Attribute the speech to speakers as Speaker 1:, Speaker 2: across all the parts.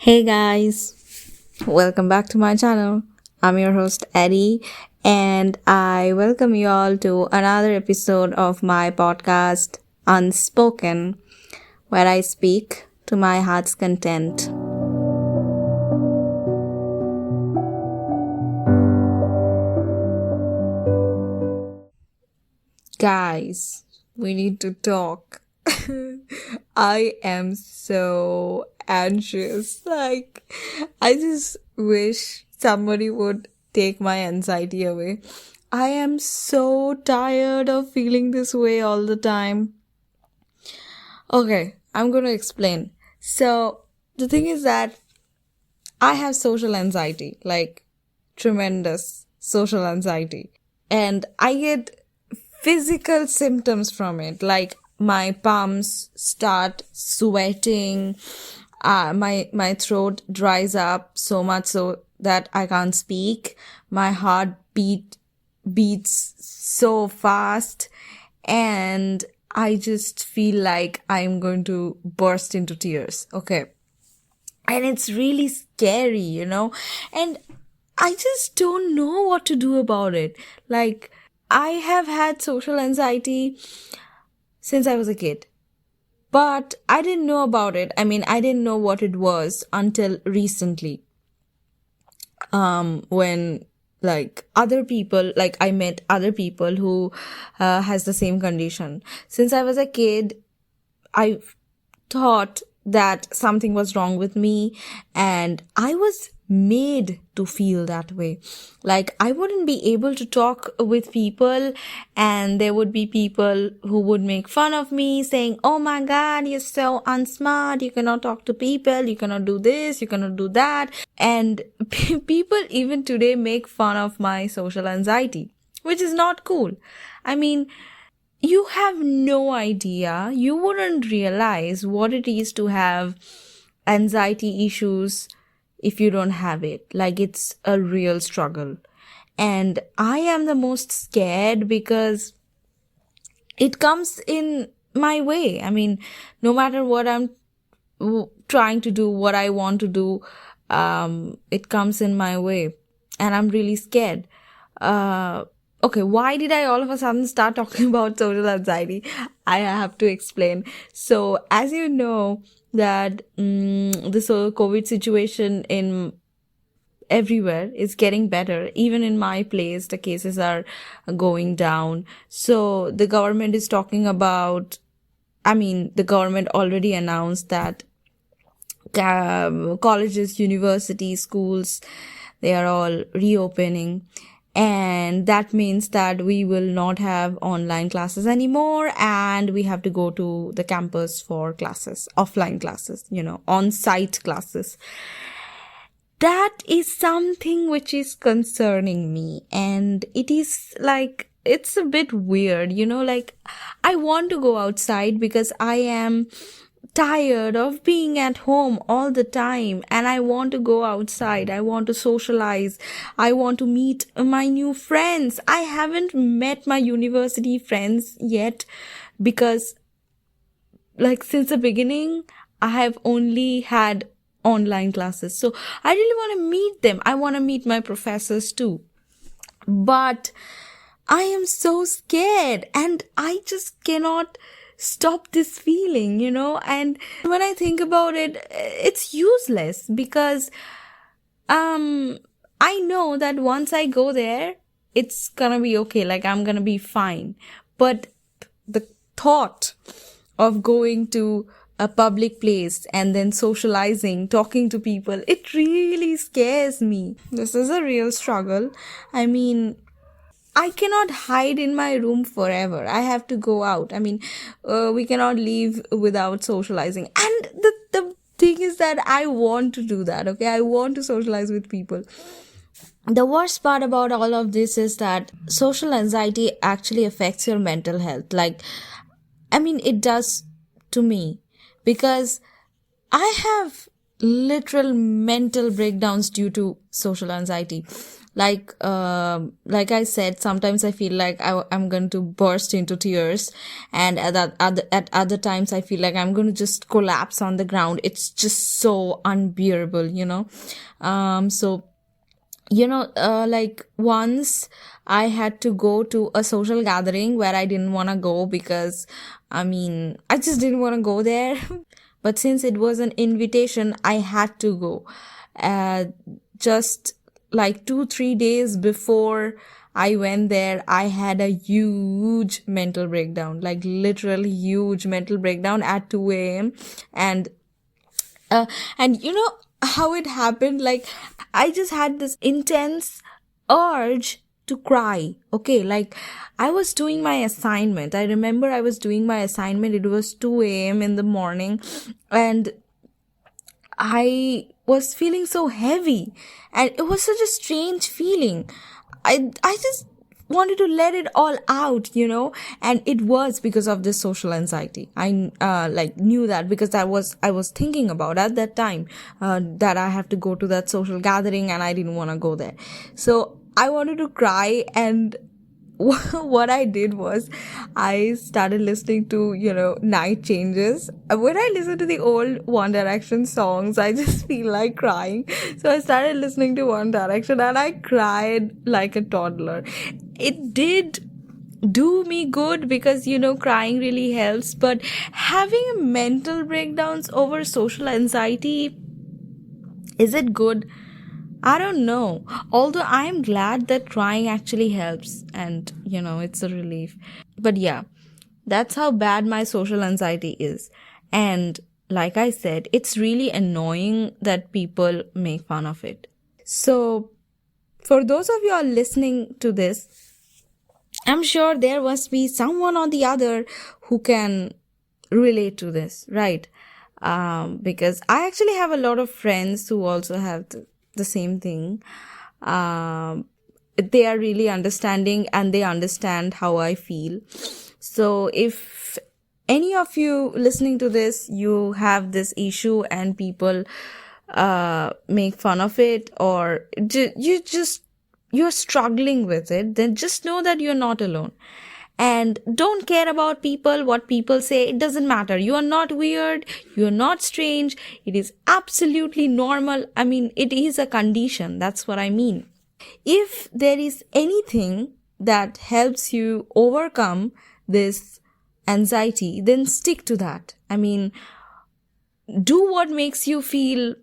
Speaker 1: Hey guys, welcome back to my channel. I'm your host Eddie, and I welcome you all to another episode of my podcast Unspoken, where I speak to my heart's content. Guys, we need to talk. I am so anxious. I just wish somebody would take my anxiety away. I am so tired of feeling this way all the time. Okay, I'm going to explain. So, the thing is that I have social anxiety, like tremendous social anxiety. And I get physical symptoms from it, like my palms start sweating, my throat dries up so much so that I can't speak, my heart beats so fast, and I just feel like I'm going to burst into tears. Okay, and it's really scary, and I just don't know what to do about it. Like, I have had social anxiety since I was a kid, but I didn't know about it. I didn't know what it was until recently. When I met other people who has the same condition. Since I was a kid, I thought that something was wrong with me, and I was made to feel that way. Like, I wouldn't be able to talk with people, and there would be people who would make fun of me, saying, "Oh my God, you're so unsmart, you cannot talk to people, you cannot do this, you cannot do that." And people even today make fun of my social anxiety, which is not cool. You have no idea. You wouldn't realize what it is to have anxiety issues if you don't have it. Like, it's a real struggle. And I am the most scared because it comes in my way. No matter what I'm trying to do, what I want to do, it comes in my way. And I'm really scared. Okay, why did I all of a sudden start talking about social anxiety? I have to explain. So, as you know, that this whole COVID situation in everywhere is getting better. Even in my place, the cases are going down. So, the government is talking about, the government already announced that colleges, universities, schools, they are all reopening. And that means that we will not have online classes anymore, and we have to go to the campus for classes, offline classes, on-site classes. That is something which is concerning me, and it is like, it's a bit weird, I want to go outside because I am tired of being at home all the time, and I want to go outside. I want to socialize. I want to meet my new friends. I haven't met my university friends yet because, since the beginning, I have only had online classes. So I really want to meet them. I want to meet my professors too. But I am so scared, and I just cannot stop this feeling, and when I think about it, it's useless because I know that once I go there, it's gonna be okay, like I'm gonna be fine. But the thought of going to a public place and then socializing, talking to people, it really scares me. This is a real struggle. I cannot hide in my room forever. I have to go out. We cannot leave without socializing. And the thing is that I want to do that, okay? I want to socialize with people. The worst part about all of this is that social anxiety actually affects your mental health. It does to me, because I have literal mental breakdowns due to social anxiety. Like I said, sometimes I feel like I'm going to burst into tears, and at other times I feel like I'm going to just collapse on the ground. It's just so unbearable, so like once I had to go to a social gathering where I didn't want to go because I just didn't want to go there. But since it was an invitation, I had to go. Just like 2-3 days before I went there, I had a huge mental breakdown, like literally huge mental breakdown at 2 a.m. And you know how it happened? Like, I just had this intense urge to cry. Okay, like I was doing my assignment. I remember I was doing my assignment. It was 2 a.m. in the morning, and I was feeling so heavy, and it was such a strange feeling. I just wanted to let it all out, and it was because of this social anxiety. I like knew that because I was thinking about at that time that I have to go to that social gathering, and I didn't want to go there. So I wanted to cry, and what I did was I started listening to, Night Changes. When I listen to the old One Direction songs, I just feel like crying. So I started listening to One Direction, and I cried like a toddler. It did do me good because, crying really helps. But having mental breakdowns over social anxiety, is it good? I don't know. Although I'm glad that crying actually helps, and it's a relief. But yeah, that's how bad my social anxiety is. And like I said, it's really annoying that people make fun of it. So for those of you all listening to this, I'm sure there must be someone or the other who can relate to this, right? Because I actually have a lot of friends who also have the same thing. They are really understanding, and they understand how I feel. So if any of you listening to this, you have this issue and people make fun of it, or you're struggling with it, then just know that you're not alone. And don't care about what people say. It doesn't matter. You are not weird. You are not strange. It is absolutely normal. It is a condition. That's what I mean. If there is anything that helps you overcome this anxiety, then stick to that. Do what makes you feel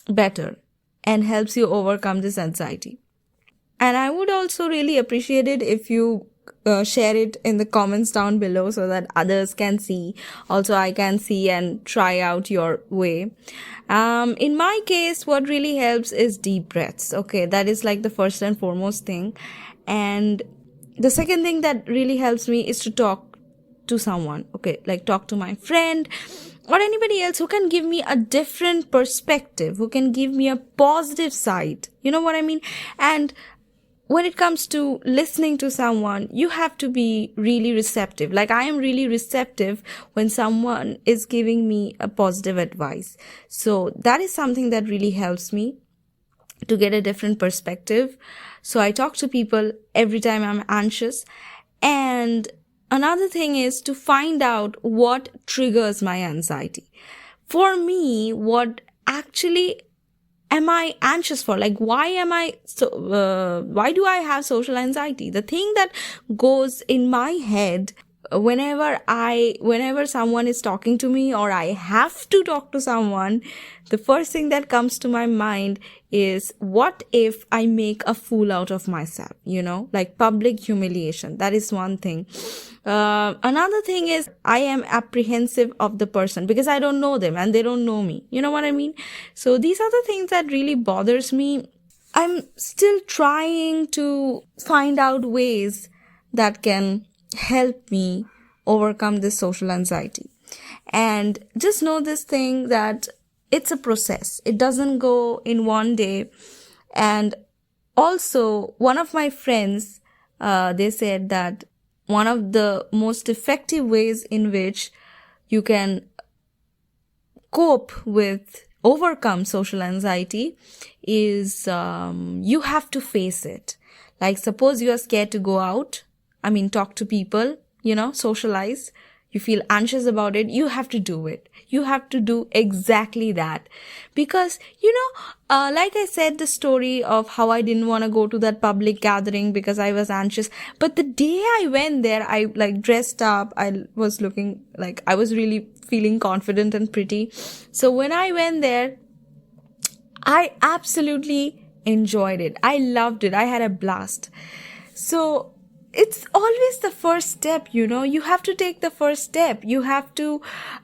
Speaker 1: better and helps you overcome this anxiety. And I would also really appreciate it if you share it in the comments down below so that others can see. Also, I can see and try out your way. In my case, what really helps is deep breaths. Okay, that is like the first and foremost thing. And the second thing that really helps me is to talk to someone. Okay, like talk to my friend or anybody else who can give me a different perspective, who can give me a positive side. You know what I mean? And when it comes to listening to someone, you have to be really receptive. Like, I am really receptive when someone is giving me a positive advice. So that is something that really helps me to get a different perspective. So I talk to people every time I'm anxious. And another thing is to find out what triggers my anxiety. For me, what actually am I anxious for? Like, why do I have social anxiety? The thing that goes in my head whenever someone is talking to me or I have to talk to someone, the first thing that comes to my mind is, what if I make a fool out of myself? Like public humiliation. That is one thing. Another thing is, I am apprehensive of the person because I don't know them and they don't know me. You know what I mean? So these are the things that really bothers me. I'm still trying to find out ways that can help me overcome this social anxiety. And just know this thing, that it's a process. It doesn't go in one day. And also, one of my friends, they said that one of the most effective ways in which you can cope with overcome social anxiety is you have to face it. Like, suppose you are scared to go out, talk to people, socialize. You feel anxious about it. You have to do it. You have to do exactly that. Because, like I said, the story of how I didn't want to go to that public gathering because I was anxious. But the day I went there, I dressed up. I was looking like I was really feeling confident and pretty. So when I went there, I absolutely enjoyed it. I loved it. I had a blast. So it's always the first step, you have to take the first step. You have to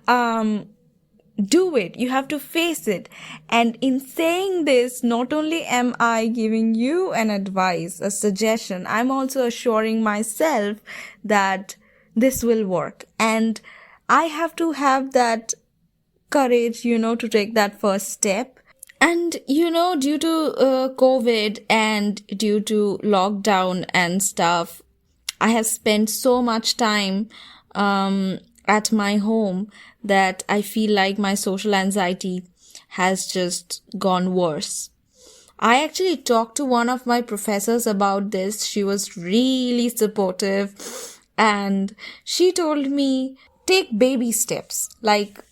Speaker 1: do it. You have to face it. And in saying this, not only am I giving you an advice, a suggestion, I'm also assuring myself that this will work. And I have to have that courage, to take that first step. And, due to COVID and due to lockdown and stuff, I have spent so much time at my home that I feel like my social anxiety has just gone worse. I actually talked to one of my professors about this. She was really supportive and she told me, take baby steps. Like,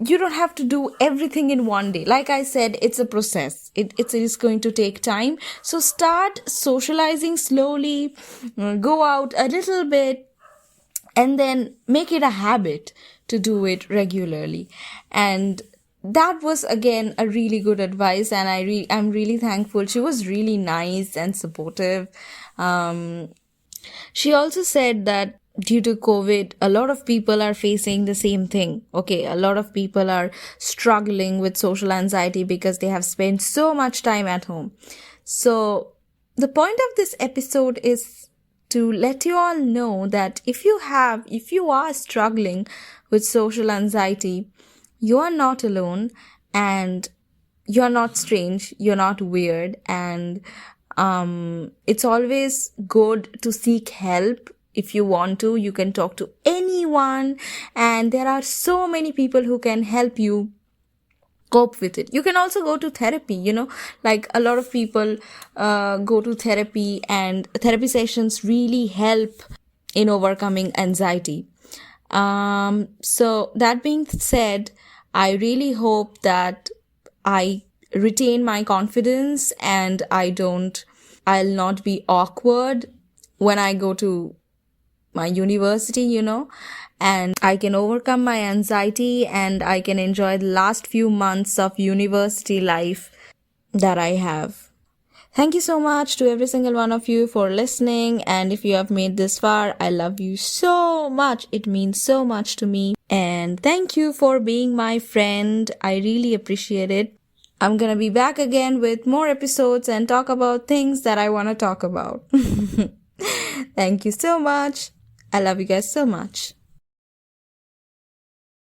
Speaker 1: you don't have to do everything in one day. Like I said, it's a process. It is going to take time. So start socializing slowly, go out a little bit, and then make it a habit to do it regularly. And that was, again, a really good advice. And I'm really thankful. She was really nice and supportive. She also said that due to COVID, a lot of people are facing the same thing. Okay, a lot of people are struggling with social anxiety because they have spent so much time at home. So the point of this episode is to let you all know that if you are struggling with social anxiety, you are not alone and you're not strange, you're not weird, and it's always good to seek help. If you want to, you can talk to anyone, and there are so many people who can help you cope with it. You can also go to therapy, like a lot of people go to therapy, and therapy sessions really help in overcoming anxiety. So that being said, I really hope that I retain my confidence and I'll not be awkward when I go to my university, and I can overcome my anxiety and I can enjoy the last few months of university life that I have. Thank you so much to every single one of you for listening. And if you have made this far, I love you so much. It means so much to me. And thank you for being my friend. I really appreciate it. I'm gonna be back again with more episodes and talk about things that I want to talk about. Thank you so much. I love you guys so much.